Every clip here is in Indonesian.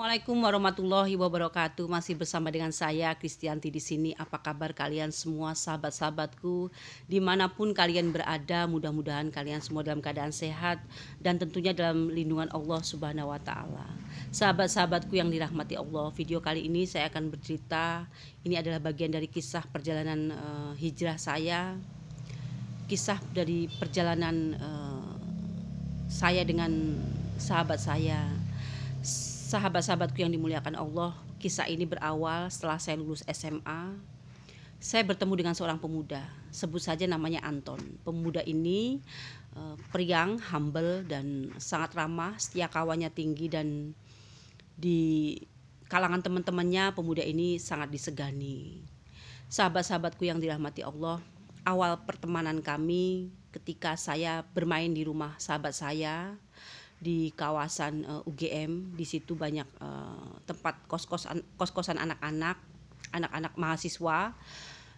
Assalamualaikum warahmatullahi wabarakatuh. Masih bersama dengan saya Kristianti di sini. Apa kabar kalian semua, sahabat-sahabatku, dimanapun kalian berada? Mudah-mudahan kalian semua dalam keadaan sehat dan tentunya dalam lindungan Allah Subhanahu Wa Taala. Sahabat-sahabatku yang dirahmati Allah, video kali ini saya akan bercerita. Ini adalah bagian dari kisah perjalanan hijrah saya, kisah dari perjalanan saya dengan sahabat saya. Sahabat-sahabatku yang dimuliakan Allah, kisah ini berawal setelah saya lulus SMA. Saya bertemu dengan seorang pemuda, sebut saja namanya Anton. Pemuda ini periang, humble, dan sangat ramah, setia kawannya tinggi, dan di kalangan teman-temannya pemuda ini sangat disegani. Sahabat-sahabatku yang dirahmati Allah, awal pertemanan kami ketika saya bermain di rumah sahabat saya di kawasan UGM. Di situ banyak tempat kos-kosan anak-anak mahasiswa.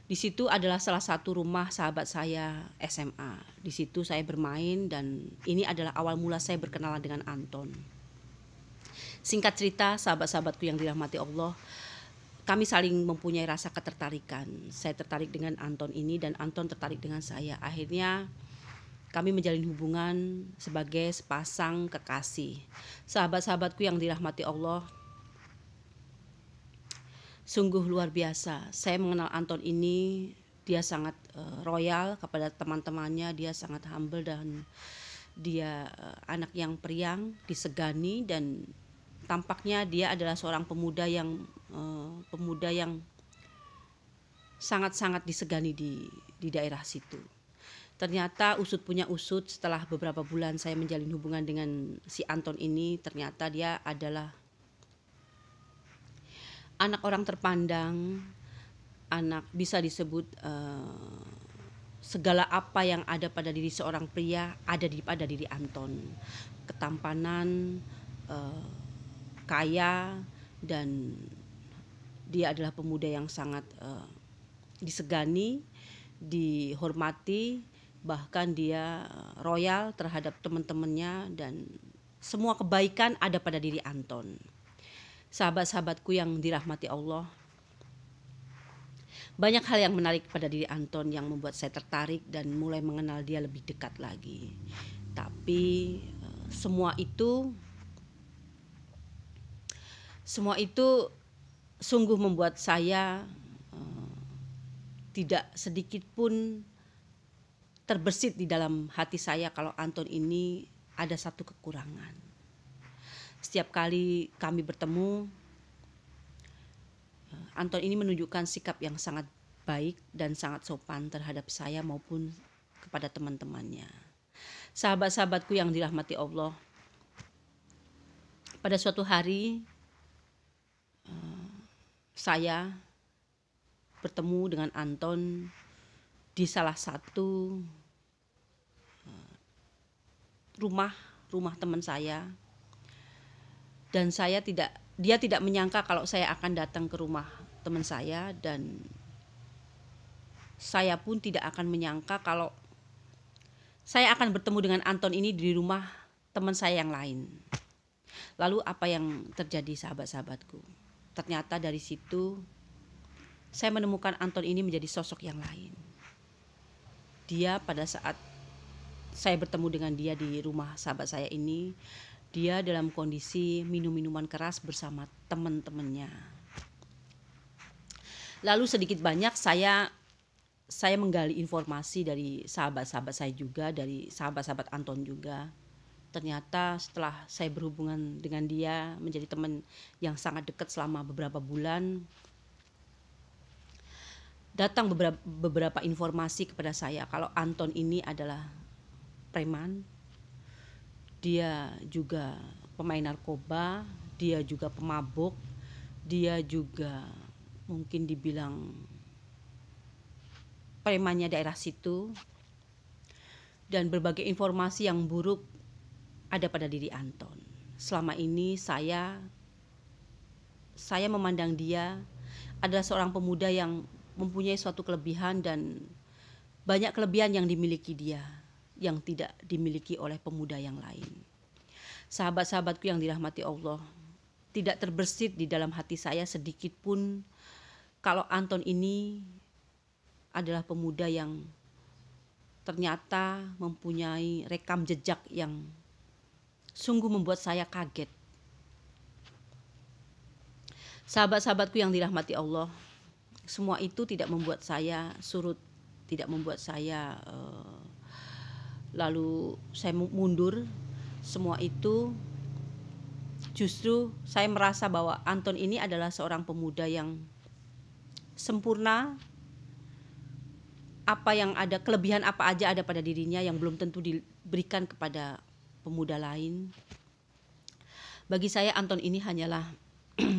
Di situ adalah salah satu rumah sahabat saya SMA. Di situ saya bermain dan ini adalah awal mula saya berkenalan dengan Anton. Singkat cerita, sahabat-sahabatku yang dirahmati Allah, kami saling mempunyai rasa ketertarikan. Saya tertarik dengan Anton ini dan Anton tertarik dengan saya. Akhirnya kami menjalin hubungan sebagai sepasang kekasih. Sahabat-sahabatku yang dirahmati Allah, sungguh luar biasa. Saya mengenal Anton ini, dia sangat royal kepada teman-temannya, dia sangat humble dan dia anak yang periang, disegani, dan tampaknya dia adalah seorang pemuda yang sangat-sangat disegani di daerah situ. Ternyata usut punya usut, setelah beberapa bulan saya menjalin hubungan dengan si Anton ini, ternyata dia adalah anak orang terpandang, anak bisa disebut segala apa yang ada pada diri seorang pria ada pada diri Anton. Ketampanan, kaya, dan dia adalah pemuda yang sangat disegani, dihormati. Bahkan dia royal terhadap teman-temannya dan semua kebaikan ada pada diri Anton. Sahabat-sahabatku yang dirahmati Allah, banyak hal yang menarik pada diri Anton yang membuat saya tertarik dan mulai mengenal dia lebih dekat lagi. Tapi semua itu sungguh membuat saya tidak sedikit pun terbersit di dalam hati saya kalau Anton ini ada satu kekurangan. Setiap kali kami bertemu, Anton ini menunjukkan sikap yang sangat baik dan sangat sopan terhadap saya maupun kepada teman-temannya. Sahabat-sahabatku yang dirahmati Allah, pada suatu hari saya bertemu dengan Anton di salah satu rumah teman saya, dan dia tidak menyangka kalau saya akan datang ke rumah teman saya, dan saya pun tidak akan menyangka kalau saya akan bertemu dengan Anton ini di rumah teman saya yang lain. Lalu apa yang terjadi, sahabat-sahabatku? Ternyata dari situ saya menemukan Anton ini menjadi sosok yang lain. Dia pada saat saya bertemu dengan dia di rumah sahabat saya ini, dia dalam kondisi minum minuman keras bersama teman-temannya. Lalu sedikit banyak saya menggali informasi dari sahabat-sahabat saya juga, dari sahabat-sahabat Anton juga. Ternyata setelah saya berhubungan dengan dia menjadi teman yang sangat dekat selama beberapa bulan, datang beberapa informasi kepada saya kalau Anton ini adalah preman, dia juga pemain narkoba, dia juga pemabuk, dia juga mungkin dibilang premannya daerah situ, dan berbagai informasi yang buruk ada pada diri Anton. Selama ini saya memandang dia adalah seorang pemuda yang mempunyai suatu kelebihan dan banyak kelebihan yang dimiliki dia yang tidak dimiliki oleh pemuda yang lain. Sahabat-sahabatku yang dirahmati Allah, tidak terbersit di dalam hati saya sedikit pun kalau Anton ini adalah pemuda yang ternyata mempunyai rekam jejak yang sungguh membuat saya kaget. Sahabat-sahabatku yang dirahmati Allah, semua itu tidak membuat saya surut, tidak membuat saya lalu saya mundur. Semua itu justru saya merasa bahwa Anton ini adalah seorang pemuda yang sempurna. Apa yang ada, kelebihan apa aja ada pada dirinya yang belum tentu diberikan kepada pemuda lain. Bagi saya Anton ini hanyalah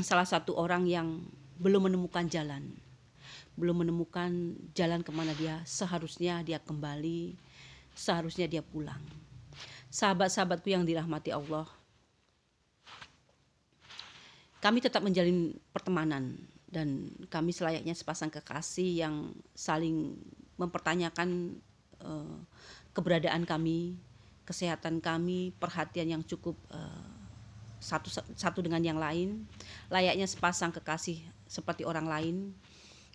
salah satu orang yang belum menemukan jalan. Belum menemukan jalan kemana dia seharusnya dia kembali, seharusnya dia pulang. Sahabat-sahabatku yang dirahmati Allah, kami tetap menjalin pertemanan dan kami selayaknya sepasang kekasih yang saling mempertanyakan keberadaan kami, kesehatan kami, perhatian yang cukup satu dengan yang lain. Layaknya sepasang kekasih seperti orang lain,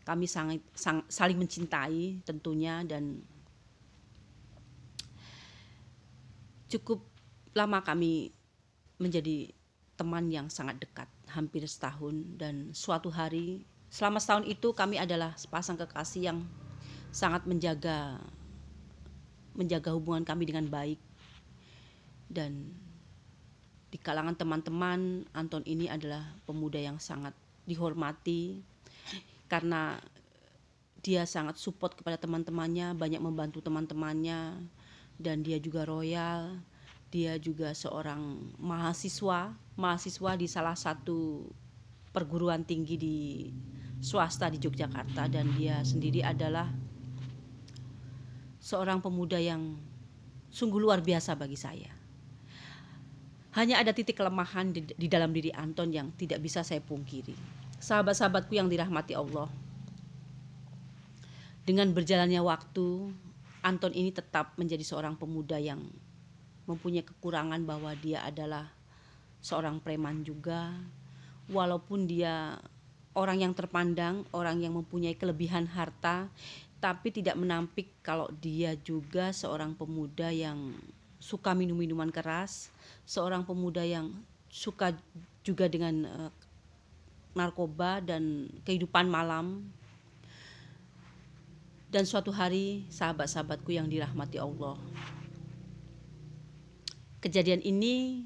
kami saling mencintai tentunya, dan cukup lama kami menjadi teman yang sangat dekat, hampir setahun. Dan suatu hari, selama setahun itu kami adalah sepasang kekasih yang sangat menjaga hubungan kami dengan baik. Dan di kalangan teman-teman, Anton ini adalah pemuda yang sangat dihormati karena dia sangat support kepada teman-temannya, banyak membantu teman-temannya, dan dia juga royal. Dia juga seorang mahasiswa di salah satu perguruan tinggi di swasta di Yogyakarta, dan dia sendiri adalah seorang pemuda yang sungguh luar biasa bagi saya. Hanya ada titik kelemahan di dalam diri Anton yang tidak bisa saya pungkiri. Sahabat-sahabatku yang dirahmati Allah, dengan berjalannya waktu, Anton ini tetap menjadi seorang pemuda yang mempunyai kekurangan bahwa dia adalah seorang preman juga. Walaupun dia orang yang terpandang, orang yang mempunyai kelebihan harta, tapi tidak menampik kalau dia juga seorang pemuda yang suka minum minuman keras, seorang pemuda yang suka juga dengan narkoba dan kehidupan malam. Dan suatu hari, sahabat-sahabatku yang dirahmati Allah, kejadian ini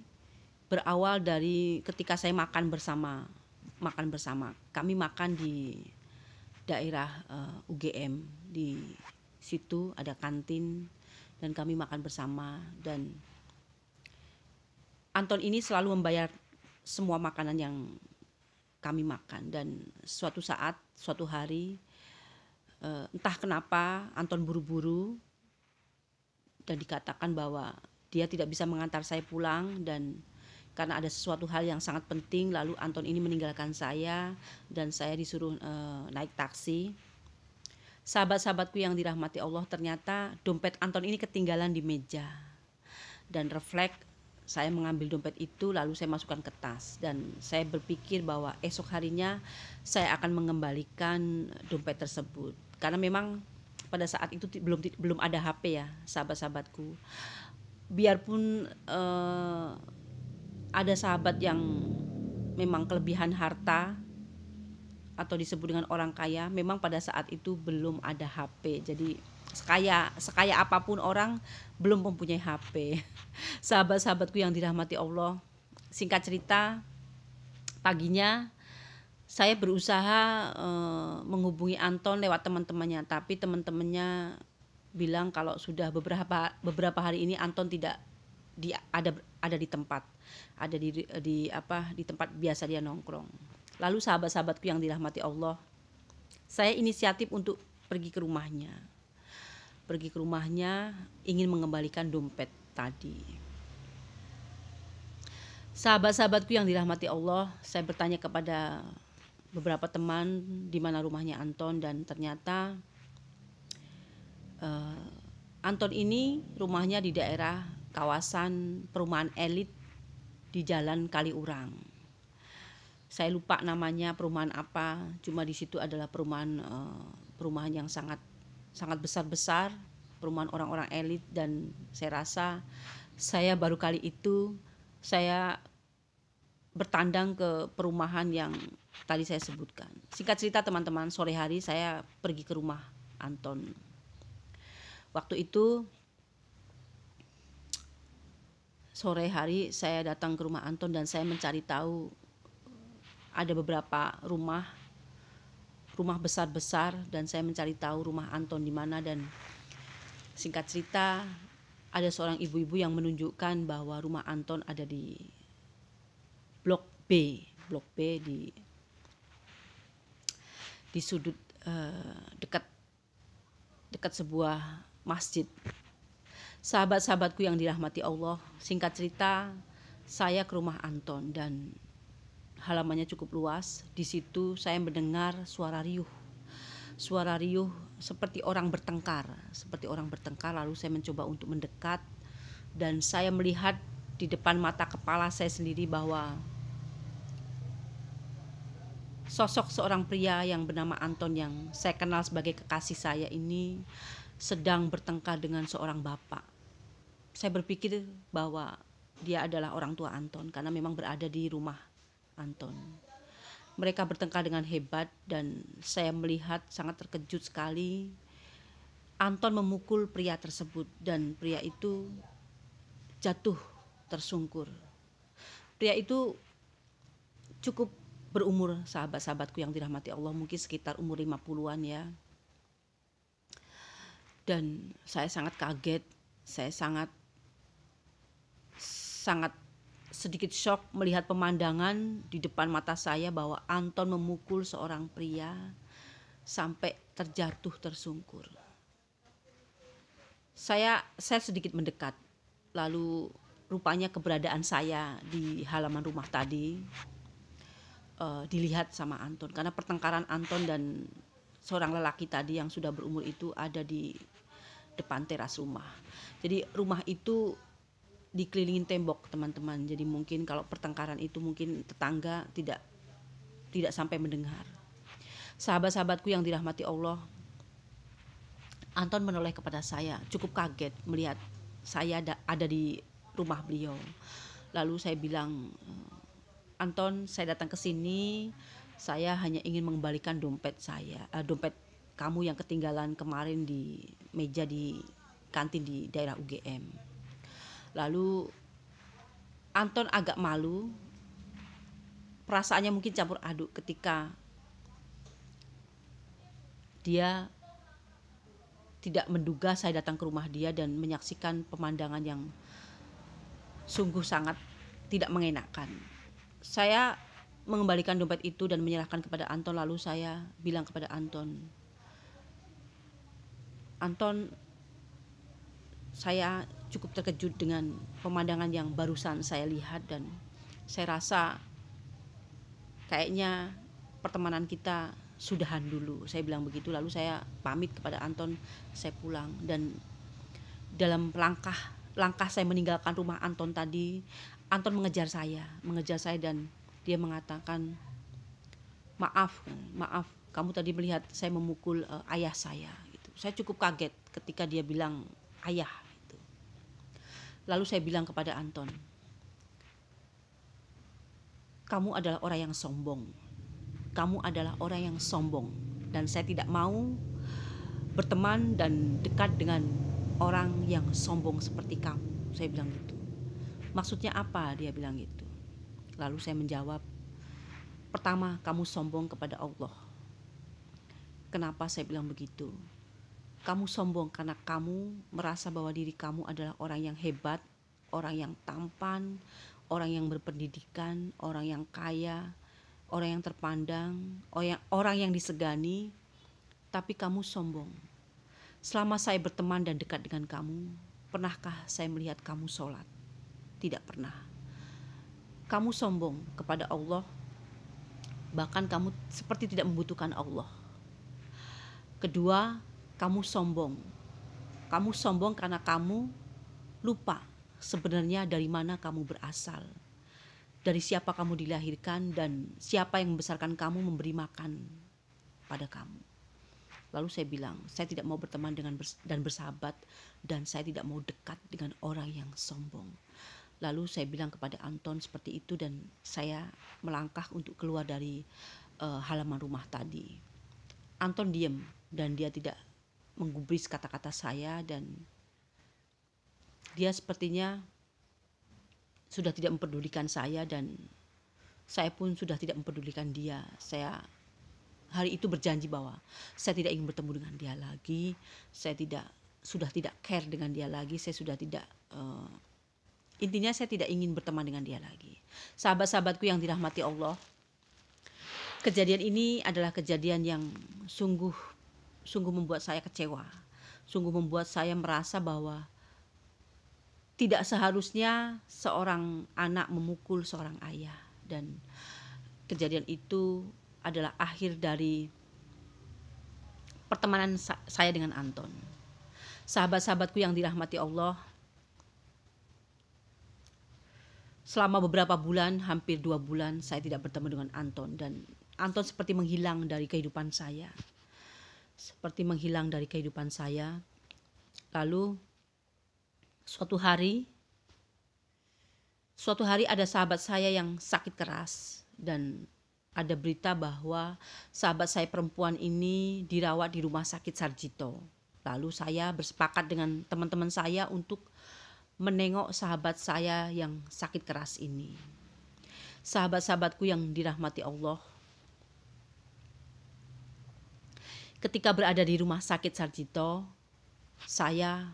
berawal dari ketika saya makan bersama. Kami makan di daerah UGM, di situ ada kantin dan kami makan bersama, dan Anton ini selalu membayar semua makanan yang kami makan. Dan suatu hari, entah kenapa Anton buru-buru dan dikatakan bahwa dia tidak bisa mengantar saya pulang, dan karena ada sesuatu hal yang sangat penting, lalu Anton ini meninggalkan saya dan saya disuruh naik taksi. Sahabat-sahabatku yang dirahmati Allah, ternyata dompet Anton ini ketinggalan di meja, dan refleks saya mengambil dompet itu lalu saya masukkan ke tas, dan saya berpikir bahwa esok harinya saya akan mengembalikan dompet tersebut, karena memang pada saat itu belum ada HP ya sahabat-sahabatku. Biarpun ada sahabat yang memang kelebihan harta atau disebut dengan orang kaya, memang pada saat itu belum ada HP. Jadi sekaya apapun orang belum mempunyai HP. Sahabat-sahabatku yang dirahmati Allah, singkat cerita, paginya saya berusaha menghubungi Anton lewat teman-temannya, tapi teman-temannya bilang kalau sudah beberapa hari ini Anton tidak ada di tempat, ada di tempat biasa dia nongkrong. Lalu sahabat-sahabatku yang dirahmati Allah, saya inisiatif untuk pergi ke rumahnya, ingin mengembalikan dompet tadi. Sahabat-sahabatku yang dirahmati Allah, saya bertanya kepada beberapa teman di mana rumahnya Anton, dan ternyata Anton ini rumahnya di daerah kawasan perumahan elit di Jalan Kaliurang. Saya lupa namanya perumahan apa, cuma di situ adalah perumahan yang sangat sangat besar-besar, perumahan orang-orang elit, dan saya rasa saya baru kali itu saya bertandang ke perumahan yang tadi saya sebutkan. Singkat cerita teman-teman, sore hari saya pergi ke rumah Anton. Waktu itu sore hari saya datang ke rumah Anton dan saya mencari tahu ada beberapa rumah besar-besar, dan saya mencari tahu rumah Anton di mana. Dan singkat cerita ada seorang ibu-ibu yang menunjukkan bahwa rumah Anton ada di blok B di sudut dekat sebuah masjid. Sahabat-sahabatku yang dirahmati Allah, singkat cerita saya ke rumah Anton dan halamannya cukup luas. Di situ saya mendengar suara riuh seperti orang bertengkar. Lalu saya mencoba untuk mendekat dan saya melihat di depan mata kepala saya sendiri bahwa sosok seorang pria yang bernama Anton, yang saya kenal sebagai kekasih saya ini, sedang bertengkar dengan seorang bapak. Saya berpikir bahwa dia adalah orang tua Anton karena memang berada di rumah Anton. Mereka bertengkar dengan hebat dan saya melihat sangat terkejut sekali. Anton memukul pria tersebut dan pria itu jatuh tersungkur. Pria itu cukup berumur, sahabat-sahabatku yang dirahmati Allah, mungkin sekitar umur 50-an ya. Dan saya sangat kaget, saya sangat sedikit shock melihat pemandangan di depan mata saya bahwa Anton memukul seorang pria sampai terjatuh tersungkur. Saya sedikit mendekat, lalu rupanya keberadaan saya di halaman rumah tadi dilihat sama Anton, karena pertengkaran Anton dan seorang lelaki tadi yang sudah berumur itu ada di depan teras rumah. Jadi rumah itu dikelilingin tembok, teman-teman. Jadi mungkin kalau pertengkaran itu mungkin tetangga tidak sampai mendengar. Sahabat-sahabatku yang dirahmati Allah, Anton menoleh kepada saya, cukup kaget melihat saya ada di rumah beliau. Lalu saya bilang, Anton, saya datang ke sini, saya hanya ingin mengembalikan dompet kamu yang ketinggalan kemarin di meja di kantin di daerah UGM. Lalu Anton agak malu, perasaannya mungkin campur aduk ketika dia tidak menduga saya datang ke rumah dia dan menyaksikan pemandangan yang sungguh sangat tidak mengenakan. Saya mengembalikan dompet itu dan menyerahkan kepada Anton, lalu saya bilang kepada Anton, saya cukup terkejut dengan pemandangan yang barusan saya lihat dan saya rasa kayaknya pertemanan kita sudahan dulu. Saya bilang begitu, lalu saya pamit kepada Anton, saya pulang. Dan dalam langkah saya meninggalkan rumah Anton tadi, Anton mengejar saya dan dia mengatakan, maaf, kamu tadi melihat saya memukul ayah saya gitu. Saya cukup kaget ketika dia bilang ayah gitu. Lalu saya bilang kepada Anton, kamu adalah orang yang sombong. Dan saya tidak mau berteman dan dekat dengan orang yang sombong seperti kamu. Saya bilang gitu. Maksudnya apa? Dia bilang gitu. Lalu saya menjawab, pertama, kamu sombong kepada Allah. Kenapa saya bilang begitu? Kamu sombong karena kamu merasa bahwa diri kamu adalah orang yang hebat, orang yang tampan, orang yang berpendidikan, orang yang kaya, orang yang terpandang, orang yang disegani, tapi kamu sombong. Selama saya berteman dan dekat dengan kamu, pernahkah saya melihat kamu sholat? Tidak pernah. Kamu sombong kepada Allah, bahkan kamu seperti tidak membutuhkan Allah. Kedua, kamu sombong. Kamu sombong karena kamu lupa sebenarnya dari mana kamu berasal. dari siapa kamu dilahirkan dan siapa yang membesarkan kamu, memberi makan pada kamu. Lalu saya bilang, saya tidak mau berteman dan bersahabat, dan saya tidak mau dekat dengan orang yang sombong. Lalu saya bilang kepada Anton seperti itu, dan saya melangkah untuk keluar dari halaman rumah tadi. Anton diam dan dia tidak menggubris kata-kata saya, dan dia sepertinya sudah tidak mempedulikan saya, dan saya pun sudah tidak mempedulikan dia. Saya hari itu berjanji bahwa saya tidak ingin bertemu dengan dia lagi. Saya sudah tidak care dengan dia lagi. Saya sudah tidak intinya saya tidak ingin berteman dengan dia lagi. Sahabat-sahabatku yang dirahmati Allah, kejadian ini adalah kejadian yang sungguh membuat saya kecewa. Sungguh membuat saya merasa bahwa tidak seharusnya seorang anak memukul seorang ayah, dan kejadian itu adalah akhir dari pertemanan saya dengan Anton. Sahabat-sahabatku yang dirahmati Allah, selama beberapa bulan, hampir 2 bulan, saya tidak bertemu dengan Anton, dan Anton seperti menghilang dari kehidupan saya. Lalu suatu hari ada sahabat saya yang sakit keras, dan ada berita bahwa sahabat saya perempuan ini dirawat di rumah sakit Sarjito. Lalu saya bersepakat dengan teman-teman saya untuk menengok sahabat saya yang sakit keras ini. Sahabat-sahabatku yang dirahmati Allah, ketika berada di rumah sakit Sarjito, saya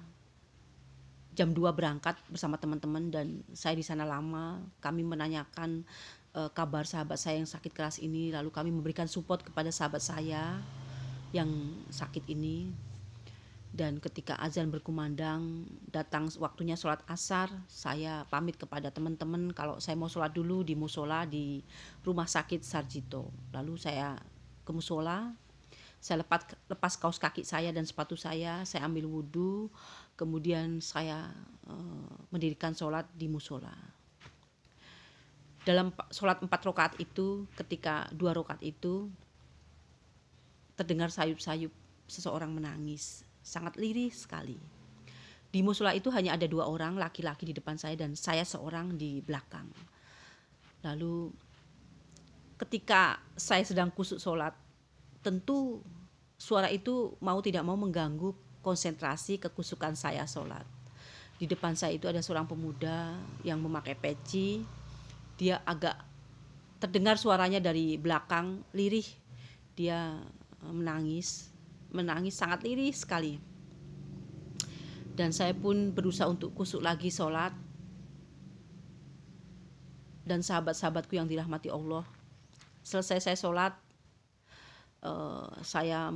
jam 2 berangkat bersama teman-teman, dan saya di sana lama. Kami menanyakan kabar sahabat saya yang sakit keras ini, lalu kami memberikan support kepada sahabat saya yang sakit ini. Dan ketika azan berkumandang, datang waktunya sholat asar, saya pamit kepada teman-teman kalau saya mau sholat dulu di musola di rumah sakit Sarjito. Lalu saya ke musola, saya lepas kaos kaki saya dan sepatu saya ambil wudhu, kemudian saya mendirikan sholat di musola. Dalam sholat 4 rakaat itu, ketika 2 rakaat itu terdengar sayup-sayup seseorang menangis, sangat lirih sekali. Di musola itu hanya ada 2 orang laki-laki di depan saya, dan saya seorang di belakang. Lalu ketika saya sedang kusuk sholat, tentu suara itu mau tidak mau mengganggu konsentrasi kekusukan saya sholat. Di depan saya itu ada seorang pemuda yang memakai peci. Dia agak terdengar suaranya dari belakang lirih. Dia menangis sangat lirih sekali. Dan saya pun berusaha untuk kusuk lagi sholat. Dan sahabat-sahabatku yang dirahmati Allah, selesai saya sholat, saya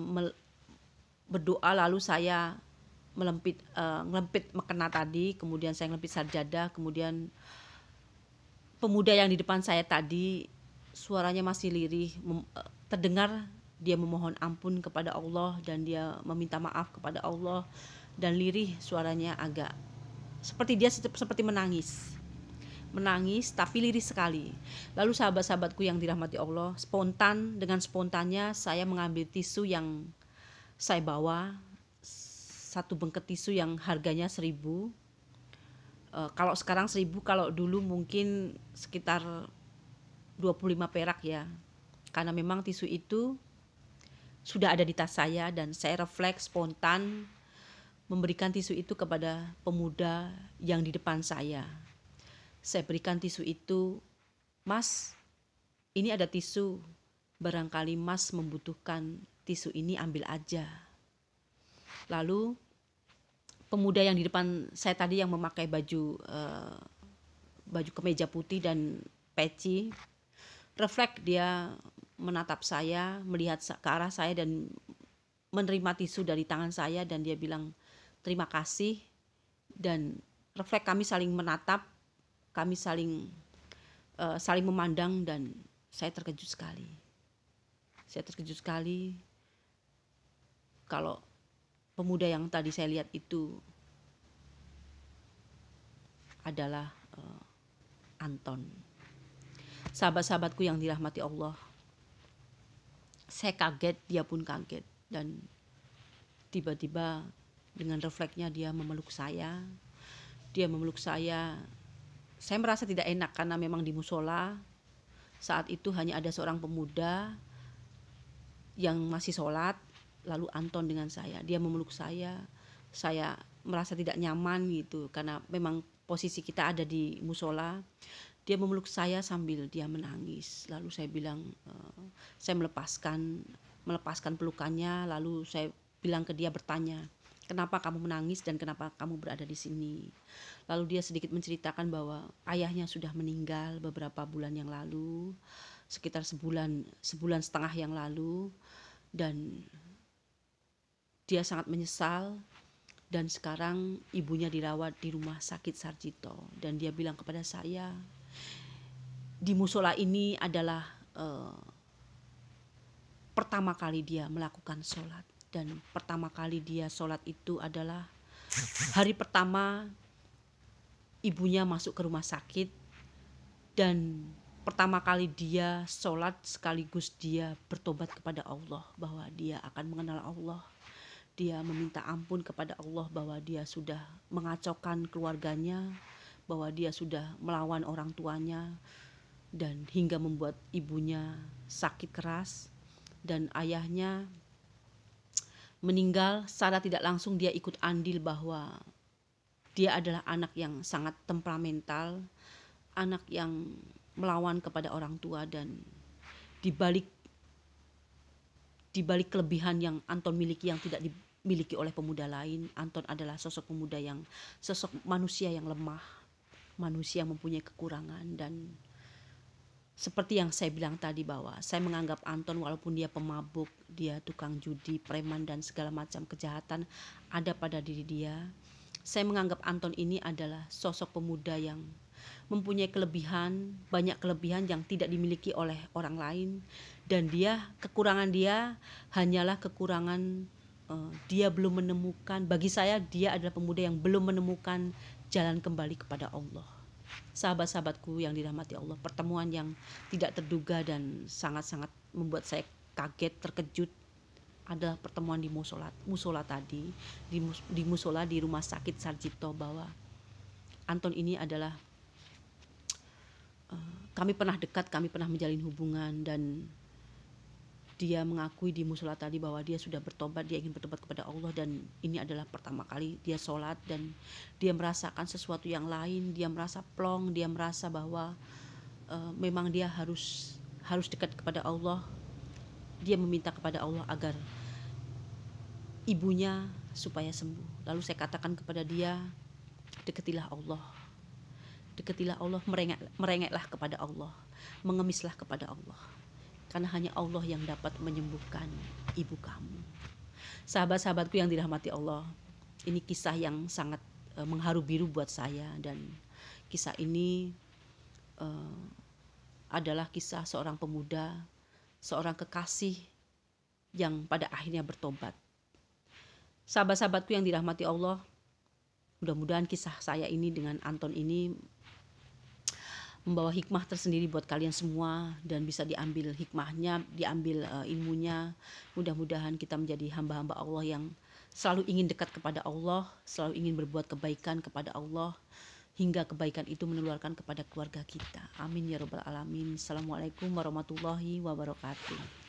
berdoa, lalu saya ngelempit mekena tadi, kemudian saya ngelempit sarjadah, kemudian pemuda yang di depan saya tadi suaranya masih lirih, terdengar dia memohon ampun kepada Allah dan dia meminta maaf kepada Allah, dan lirih suaranya, agak seperti dia seperti menangis tapi lirih sekali. Lalu sahabat-sahabatku yang dirahmati Allah, dengan spontannya saya mengambil tisu yang saya bawa, satu bengket tisu yang harganya 1.000. Kalau sekarang 1.000, kalau dulu mungkin sekitar 25 perak ya. Karena memang tisu itu sudah ada di tas saya, dan saya refleks spontan memberikan tisu itu kepada pemuda yang di depan saya. Saya berikan tisu itu, "Mas, ini ada tisu, barangkali Mas membutuhkan tisu ini, ambil aja." Lalu pemuda yang di depan saya tadi yang memakai baju kemeja putih dan peci, refleks dia menatap saya, melihat ke arah saya dan menerima tisu dari tangan saya, dan dia bilang terima kasih. Dan refleks kami saling menatap, kami saling memandang, dan saya terkejut sekali kalau pemuda yang tadi saya lihat itu adalah Anton. Sahabat-sahabatku yang dirahmati Allah, saya kaget, dia pun kaget, dan tiba-tiba dengan refleksnya dia memeluk saya. Dia memeluk saya. Saya merasa tidak enak karena memang di musola saat itu hanya ada seorang pemuda yang masih sholat, lalu Anton dengan saya. Dia memeluk saya merasa tidak nyaman gitu karena memang posisi kita ada di musola. Dia memeluk saya sambil dia menangis. Lalu saya bilang, saya melepaskan pelukannya. Lalu saya bilang ke dia, bertanya, kenapa kamu menangis dan kenapa kamu berada di sini? Lalu dia sedikit menceritakan bahwa ayahnya sudah meninggal beberapa bulan yang lalu, sekitar sebulan setengah yang lalu, dan dia sangat menyesal. Dan sekarang ibunya dirawat di rumah sakit Sarjito. Dan dia bilang kepada saya, di musola ini adalah pertama kali dia melakukan sholat. Dan pertama kali dia sholat itu adalah hari pertama ibunya masuk ke rumah sakit. Dan pertama kali dia sholat sekaligus dia bertobat kepada Allah bahwa dia akan mengenal Allah. Dia meminta ampun kepada Allah bahwa dia sudah mengacaukan keluarganya, bahwa dia sudah melawan orang tuanya, dan hingga membuat ibunya sakit keras, dan ayahnya meninggal. Secara tidak langsung dia ikut andil bahwa dia adalah anak yang sangat temperamental, anak yang melawan kepada orang tua, dan dibalik kelebihan yang Anton miliki yang tidak dimiliki oleh pemuda lain, Anton adalah sosok manusia yang lemah, manusia yang mempunyai kekurangan. Dan seperti yang saya bilang tadi bahwa saya menganggap Anton walaupun dia pemabuk, dia tukang judi, preman, dan segala macam kejahatan ada pada diri dia, saya menganggap Anton ini adalah sosok pemuda yang mempunyai banyak kelebihan yang tidak dimiliki oleh orang lain. Dan kekurangan dia hanyalah kekurangan dia belum menemukan, bagi saya dia adalah pemuda yang belum menemukan jalan kembali kepada Allah. Sahabat-sahabatku yang dirahmati Allah, pertemuan yang tidak terduga dan sangat-sangat membuat saya kaget, terkejut adalah pertemuan di musola tadi, di musola di rumah sakit Sarjito, bahwa Anton ini adalah kami pernah dekat, kami pernah menjalin hubungan, dan dia mengakui di musola tadi bahwa dia sudah bertobat, dia ingin bertobat kepada Allah, dan ini adalah pertama kali dia sholat, dan dia merasakan sesuatu yang lain. Dia merasa plong, dia merasa bahwa memang dia harus dekat kepada Allah. Dia meminta kepada Allah agar ibunya supaya sembuh. Lalu saya katakan kepada dia, dekatilah Allah, merengeklah kepada Allah, mengemislah kepada Allah, karena hanya Allah yang dapat menyembuhkan ibu kamu. Sahabat-sahabatku yang dirahmati Allah, ini kisah yang sangat mengharu biru buat saya, dan kisah ini adalah kisah seorang pemuda, seorang kekasih yang pada akhirnya bertobat. Sahabat-sahabatku yang dirahmati Allah, mudah-mudahan kisah saya ini dengan Anton ini membawa hikmah tersendiri buat kalian semua, dan bisa diambil hikmahnya, diambil ilmunya. Mudah-mudahan kita menjadi hamba-hamba Allah yang selalu ingin dekat kepada Allah, selalu ingin berbuat kebaikan kepada Allah, hingga kebaikan itu menularkan kepada keluarga kita. Amin ya rabbal alamin. Assalamualaikum warahmatullahi wabarakatuh.